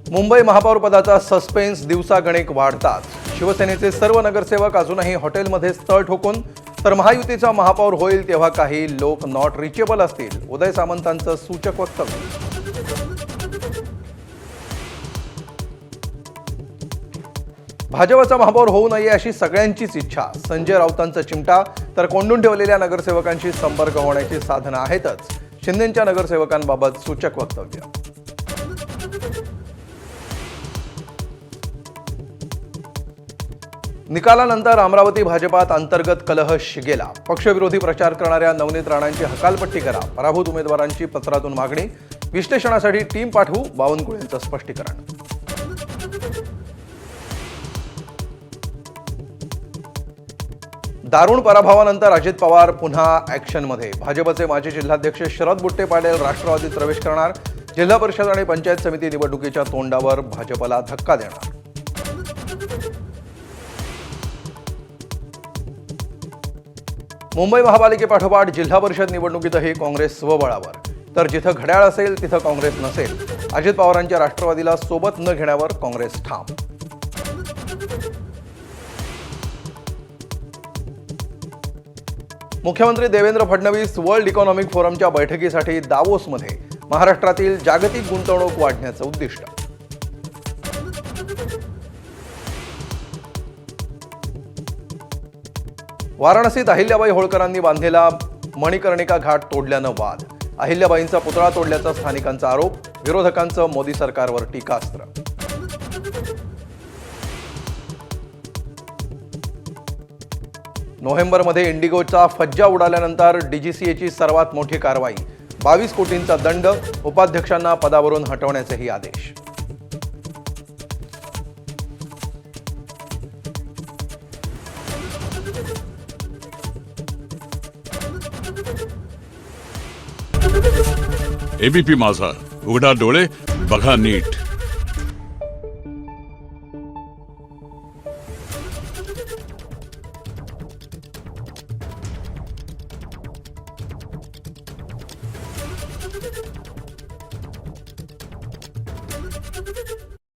मुंबई महापौर पदाचा सस्पेन्स दिवसागणिक वाढतात। शिवसेनेचे सर्व नगरसेवक अजूनही हॉटेलमध्येच तळ ठोकून, तर महायुतीचा महापौर होईल तेव्हा काही लोक नॉट रिचेबल असतील, उदय सामंतांचं सूचक वक्तव्य। भाजपचा महापौर होऊ नये अशी सगळ्यांचीच इच्छा, संजय राऊतांचा चिमटा, तर कोंडून ठेवलेल्या नगरसेवकांशी संपर्क होण्याची साधनं आहेतच, शिंदेंच्या नगरसेवकांबाबत सूचक वक्तव्य। निकालानंतर अमरावती भाजपात अंतर्गत कलह शिगेला। पक्षविरोधी प्रचार करणाऱ्या नवनीत राणांची हकालपट्टी करा, पराभूत उमेदवारांची पत्रातून मागणी, विश्लेषणासाठी टीम पाठवू, बावनकुळेंचं स्पष्टीकरण। दारुण पराभवानंतर अजित पवार पुन्हा ॲक्शनमध्ये। भाजपचे माजी जिल्हाध्यक्ष शरद बुट्टे पाटील राष्ट्रवादीत प्रवेश करणार, जिल्हा परिषद आणि पंचायत समिती निवडणुकीच्या तोंडावर भाजपला धक्का देणार। मुंबई महापालिकेपाठोपाठ जिल्हा परिषद निवडणुकीतही काँग्रेस स्वबळावर, तर जिथं घड्याळ असेल तिथं काँग्रेस नसेल, अजित पवारांच्या राष्ट्रवादीला सोबत न घेण्यावर काँग्रेस ठाम। मुख्यमंत्री देवेंद्र फडणवीस वर्ल्ड इकॉनॉमिक फोरमच्या बैठकीसाठी दावोसमध्ये, महाराष्ट्रातील जागतिक गुंतवणूक वाढण्याचं उद्दिष्ट। वाराणसीत अहिल्याबाई होळकरांनी बांधलेला मणिकर्णिका घाट तोडल्यानं वाद, अहिल्याबाईंचा पुतळा तोडल्याचा स्थानिकांचा आरोप, विरोधकांचं मोदी सरकारवर टीकास्त्र। नोव्हेंबरमध्ये इंडिगोचा फज्जा उडाल्यानंतर डीजीसीएची सर्वात मोठी कारवाई, 22 कोटींचा दंड, उपाध्यक्षांना पदावरून हटवण्याचेही आदेश। एबीपी माझा, उघडा डोळे बघा नीट।